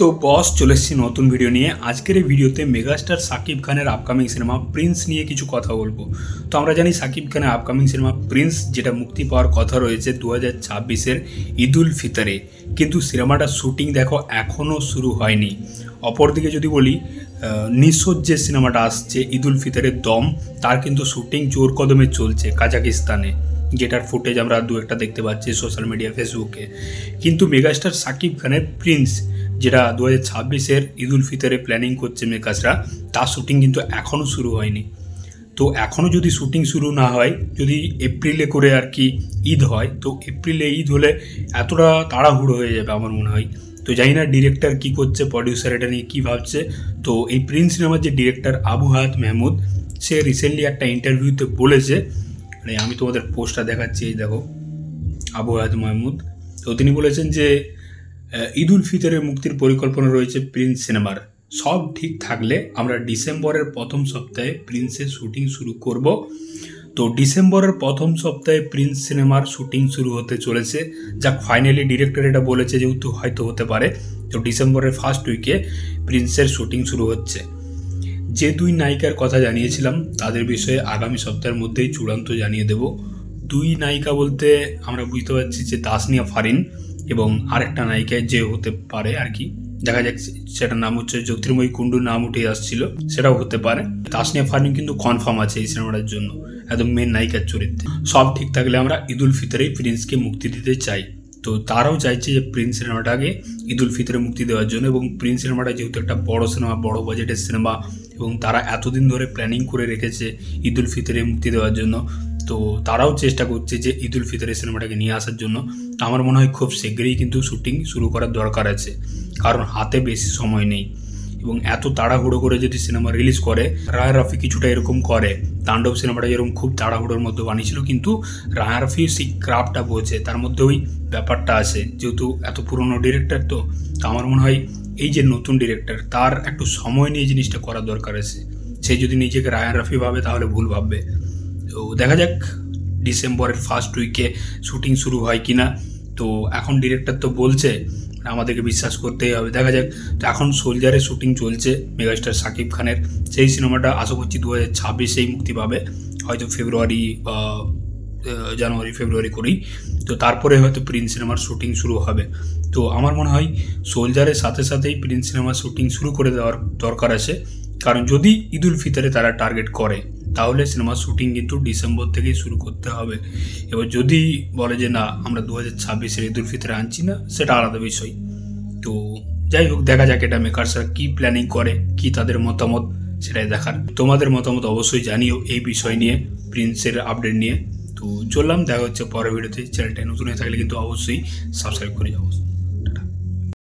তো বস চলে এসেছি নতুন ভিডিও নিয়ে। আজকের এই ভিডিওতে মেগাস্টার সাকিব খানের আপকামিং সিনেমা প্রিন্স নিয়ে কিছু কথা বলবো। তো আমরা জানি সাকিব খানের আপকামিং সিনেমা প্রিন্স, যেটা মুক্তি পাওয়ার কথা রয়েছে 2026-এর ঈদ উল ফিতরে, কিন্তু সিনেমাটার শ্যুটিং দেখো এখনও শুরু হয়নি। অপরদিকে যদি বলি নিঃস্ব যে সিনেমাটা আসছে ঈদ উল ফিতরের দম, তার কিন্তু শ্যুটিং জোর কদমে চলছে কাজাকিস্তানে, যেটার ফুটেজ আমরা দু একটা দেখতে পাচ্ছি সোশ্যাল মিডিয়া ফেসবুকে। কিন্তু মেগাস্টার সাকিব খানের প্রিন্স, যেটা 2026-এর ঈদ উল ফিতরে প্ল্যানিং করছে মেকার্সরা, তার শ্যুটিং কিন্তু এখনও শুরু হয়নি। তো এখনও যদি শ্যুটিং শুরু না হয়, যদি এপ্রিলে করে আর কি ঈদ হয়, তো এপ্রিলে ঈদ হলে এতটা তাড়াহুড়ো হয়ে যাবে আমার মনে হয়। তো জানি না ডিরেক্টর কী করছে, প্রডিউসার এটা নিয়ে কী ভাবছে। তো এই প্রিন্স সিনেমার যে ডিরেক্টর আবু হায়াত মেহমুদ, সে রিসেন্টলি একটা ইন্টারভিউতে বলেছে, মানে আমি তোমাদের পোস্টটা দেখাচ্ছি, এই দেখো আবু হায়াত মেহমুদ। তো তিনি বলেছেন যে ঈদ উল ফিতরের মুক্তির পরিকল্পনা রয়েছে প্রিন্স সিনেমার। সব ঠিক থাকলে আমরা ডিসেম্বরের প্রথম সপ্তাহে প্রিন্সের শ্যুটিং শুরু করব। তো ডিসেম্বরের প্রথম সপ্তাহে প্রিন্স সিনেমার শ্যুটিং শুরু হতে চলেছে, যা ফাইনালি ডিরেক্টর এটা বলেছে, যেহেতু হয়তো হতে পারে। তো ডিসেম্বরের ফার্স্ট উইকে প্রিন্সের শ্যুটিং শুরু হচ্ছে। যে দুই নায়িকার কথা জানিয়েছিলাম তাদের বিষয়ে আগামী সপ্তাহের মধ্যেই চূড়ান্ত জানিয়ে দেব। দুই নায়িকা বলতে আমরা বুঝতে পারছি যে তাসনিয়া ফারিন এবং আরেকটা নায়িকা যে হতে পারে আর কি, দেখা যাচ্ছে সেটার নাম হচ্ছে জ্যোতির্ময়ী কুণ্ডুর নাম উঠে আসছিল, সেটাও হতে পারে। তাসনিয়া ফারিন কিন্তু কনফার্ম আছে এই সিনেমাটার জন্য, একদম মেন নায়িকার চরিত্রে। সব ঠিক থাকলে আমরা ঈদ উল ফিতরেই প্রিন্সকে মুক্তি দিতে চাই। তো তারাও চাইছে যে প্রিন্স সিনেমাটাকে ঈদ উল ফিতরে মুক্তি দেওয়ার জন্য, এবং প্রিন্স সিনেমাটা যেহেতু একটা বড় সিনেমা, বড় বাজেটের সিনেমা, এবং তারা এতদিন ধরে প্ল্যানিং করে রেখেছে ঈদ উল ফিতরে মুক্তি দেওয়ার জন্য, তো তারাও চেষ্টা করছে যে ঈদ উল ফিতরের সিনেমাটাকে নিয়ে আসার জন্য। আমার মনে হয় খুব শীঘ্রই কিন্তু শ্যুটিং শুরু করার দরকার আছে, কারণ হাতে বেশি সময় নেই। এবং এত তাড়াহুড়ো করে যদি সিনেমা রিলিজ করে, রায় রাফি কিছুটা এরকম করে। তাণ্ডব সিনেমাটা যেরকম খুব তাড়াহুড়োর মধ্যে বানিয়েছিল, কিন্তু রায় রাফি সেই ক্রাফটটা বোঝে, তার মধ্যে ওই ব্যাপারটা আছে, যেহেতু এত পুরনো ডিরেক্টর। তো আমার মনে হয় এই যে নতুন ডিরেক্টর, তার একটু সময় নিয়ে জিনিসটা করার দরকার আছে। সে যদি নিজেকে রায়ান রাফি ভাবে তাহলে ভুল ভাববে। তো দেখা যাক ডিসেম্বরের ফার্স্ট উইকে শ্যুটিং শুরু হয় কিনা। তো এখন ডিরেক্টর তো বলছে, আমাদেরকে বিশ্বাস করতেই হবে, দেখা যাক। তো এখন সোলজারের শ্যুটিং চলছে মেগাস্টার সাকিব খানের, সেই সিনেমাটা আশা করছি 2026-এই মুক্তি পাবে, হয়তো ফেব্রুয়ারি বা জানুয়ারি ফেব্রুয়ারি করেই। তো তারপরে হয়তো প্রিন্স সিনেমার শ্যুটিং শুরু হবে। তো আমার মনে হয় সোলজারের সাথে সাথেই প্রিন্স সিনেমার শ্যুটিং শুরু করে দেওয়ার দরকার আছে, কারণ যদি ঈদ উল ফিতরে তারা টার্গেট করে, তাহলে সিনেমার শ্যুটিং কিন্তু ডিসেম্বর থেকেই শুরু করতে হবে। এবার যদি বলে যে না আমরা 2026-এর ঈদ উল ফিতরে আনছি না, সেটা আলাদা বিষয়। তো যাই হোক, দেখা যাক এটা মেকার্সরা কী প্ল্যানিং করে, কি তাদের মতামত, সেটাই দেখার। তোমাদের মতামত অবশ্যই জানিও এই বিষয় নিয়ে, প্রিন্সের আপডেট নিয়ে। তো চললাম, দেখা হচ্ছে পরের ভিডিওতে। চ্যানেলটা নতুন হয়ে থাকলে কিন্তু অবশ্যই সাবস্ক্রাইব করে যাবো।